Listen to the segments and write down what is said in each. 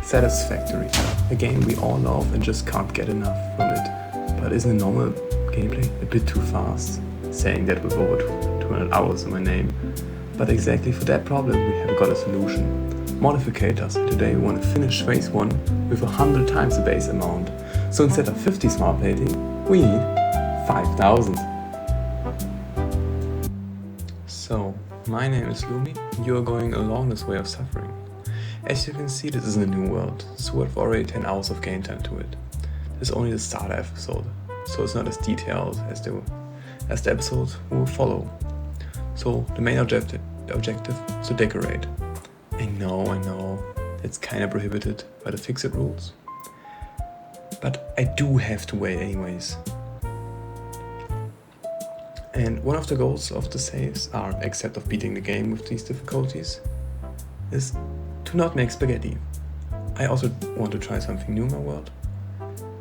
Satisfactory, a game we all love and just can't get enough from it. But isn't a normal gameplay a bit too fast? Saying that with over 200 hours in my name. But exactly for that problem we have got a solution. Modificators. Today we want to finish phase 1 with 100 times the base amount. So instead of 50 smart plating, we need 5000. So, my name is Lumi, and you are going along this way of suffering. As you can see, this is a new world, so we have already 10 hours of game time to it. This is only the starter episode, so it's not as detailed as the episodes will follow. So the main objective is to decorate. I know, it's kinda prohibited by the fix-it rules. But I do have to wait anyways. And one of the goals of the saves are, except of beating the game with these difficulties, is to not make spaghetti. I also want to try something new in my world.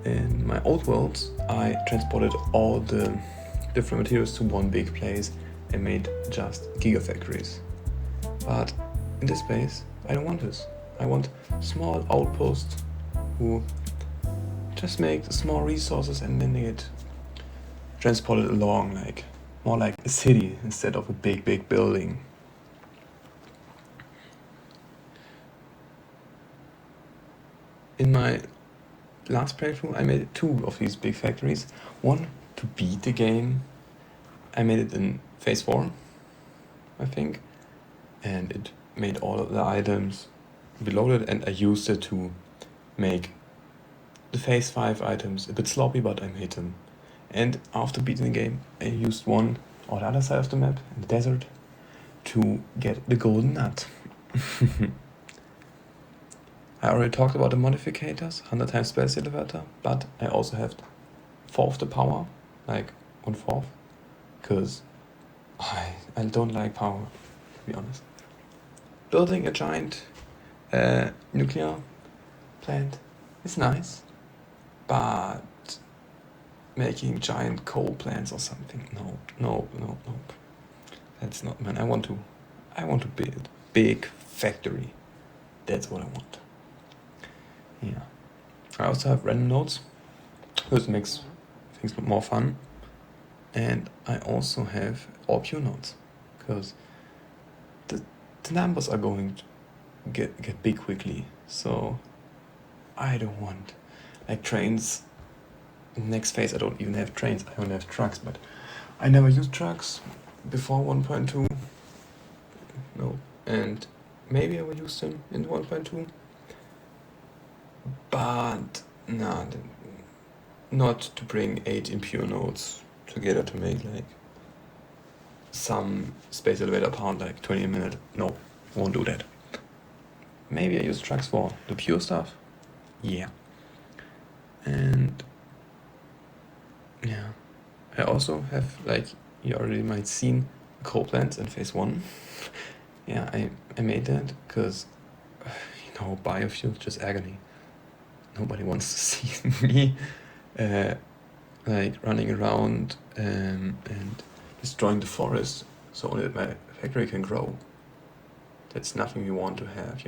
In my old worlds, I transported all the different materials to one big place and made just gigafactories. But in this space, I don't want this. I want small outposts who just make small resources and then they get transported along, more like a city instead of a big building. In my last playthrough, I made 2 of these big factories. One to beat the game. I made it in phase 4, I think, and it made all of the items below it, and I used it to make the phase 5 items a bit sloppy, but I made them. And after beating the game, I used one on the other side of the map, in the desert, to get the golden nut. I already talked about the modificators, 100 times space elevator, but I also have 4 of the power, like 1/4, because I don't like power, to be honest. Building a giant nuclear plant is nice, but making giant coal plants or something, no. That's not mine. I want to build big factory. That's what I want. Yeah. I also have random nodes, which makes things more fun. And I also have all pure nodes, because the numbers are going to get big quickly. So I don't want trains. In the next phase I don't even have trains, I only have trucks, but I never used trucks before 1.2. No. And maybe I will use them in 1.2. But not to bring 8 impure nodes together to make some space elevator pound 20 a minute. No, won't do that. Maybe I use trucks for the pure stuff. Yeah. And yeah, I also have you already might seen coal plants in phase 1. Yeah, I made that because biofuel, just agony. Nobody wants to see me running around and destroying the forest so only that my factory can grow. That's nothing we want to have,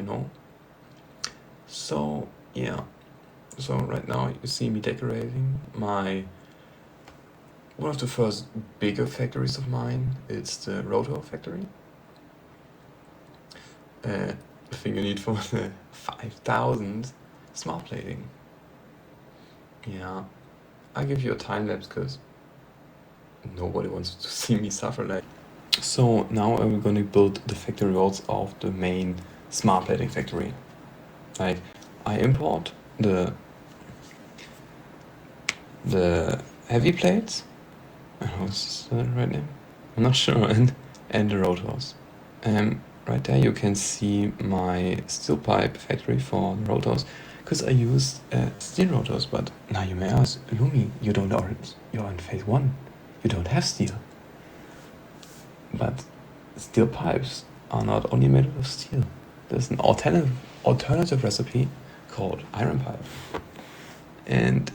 So yeah, so right now you see me decorating one of the first bigger factories of mine. It's the rotor factory. The thing you need for the 5000 smart plating. Yeah, I'll give you a time lapse because nobody wants to see me suffer. So now I'm going to build the factory walls of the main smart plating factory. I import the heavy plates. I don't know, is that the right name? I'm not sure. And the rotors. Right there you can see my steel pipe factory for the rotors, because I used steel rotors. But now you may ask, Lumi, you're in phase 1. You don't have steel. But steel pipes are not only made of steel. There's an alternative recipe called iron pipe. And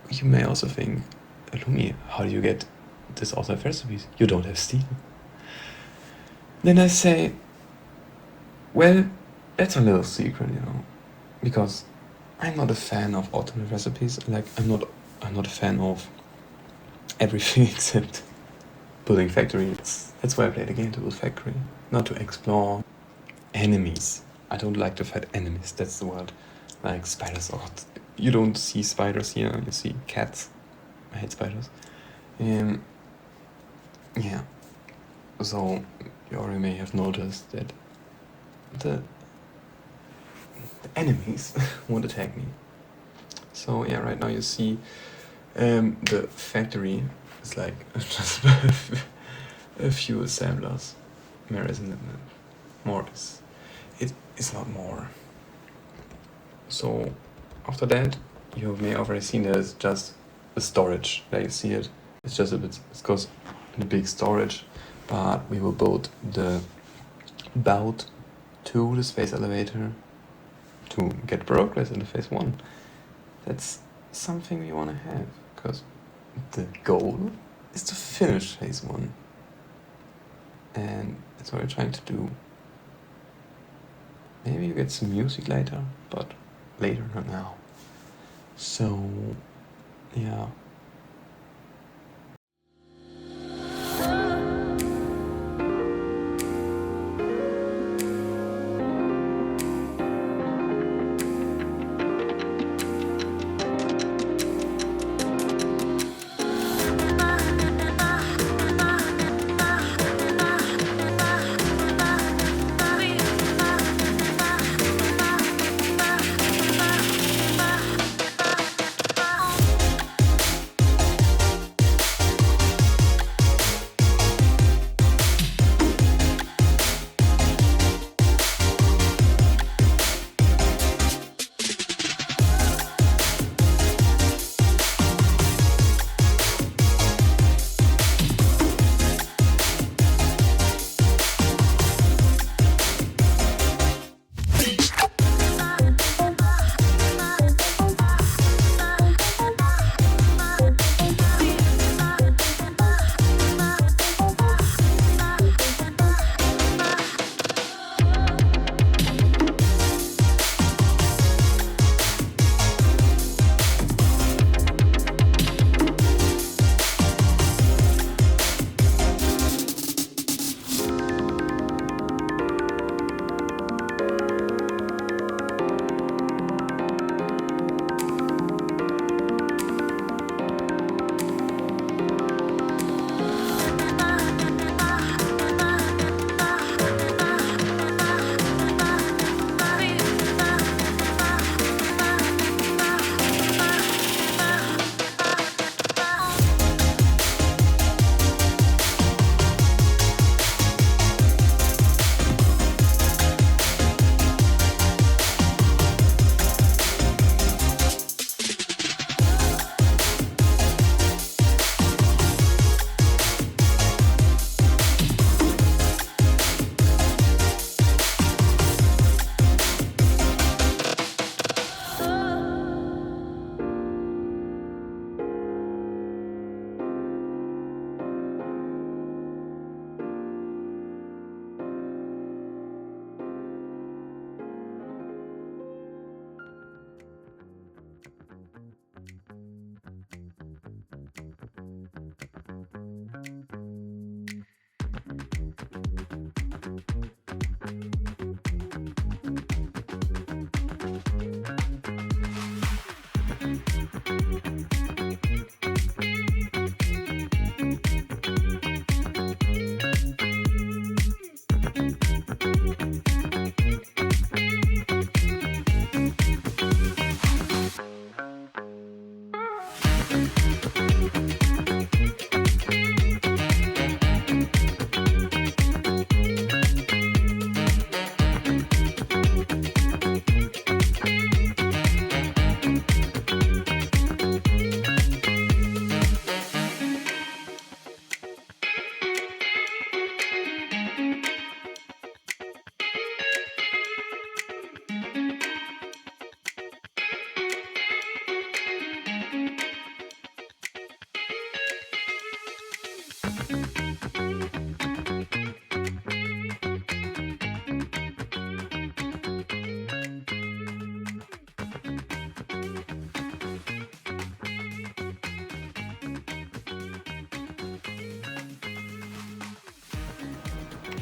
you may also think, Lumi, how do you get this alternative recipes? You don't have steel. Then I say, well, that's a little secret, because I'm not a fan of alternate recipes. Like, I'm not a fan of everything except building factories. That's why I play the game, to build factory, not to explore. Enemies. I don't like to fight enemies, that's the word. Like spiders. Oh, you don't see spiders here, you see cats. I hate spiders. Yeah. So you already may have noticed that the enemies won't attack me. So yeah, right now you see the factory is like just a few assemblers. There isn't more. It is not more. So after that, you may already seen there's just a storage. There you see it. It's just a bit. It goes in a big storage, but we will build the bout to the space elevator to get progress in the phase 1. That's something we want to have, because the goal is to finish phase 1. And that's what we're trying to do. Maybe you get some music later, but later, not now. So, yeah.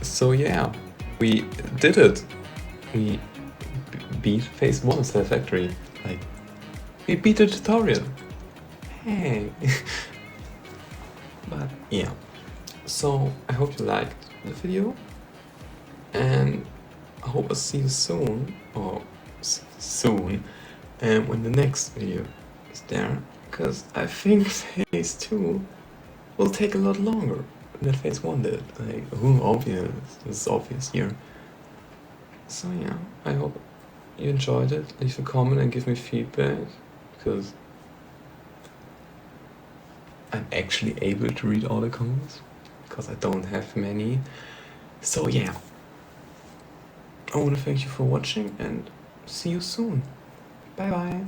So yeah, we did it. We beat phase 1 Satisfactory. Like, we beat the tutorial. Hey. But yeah. So I hope you liked the video, and I hope I'll see you soon, or soon, when the next video is there, because I think phase 2 will take a lot longer than phase 1 did. Like, obvious, it's obvious here. So yeah, I hope you enjoyed it. Leave a comment and give me feedback, because I'm actually able to read all the comments, because I don't have many. So yeah, I want to thank you for watching and see you soon. Bye bye.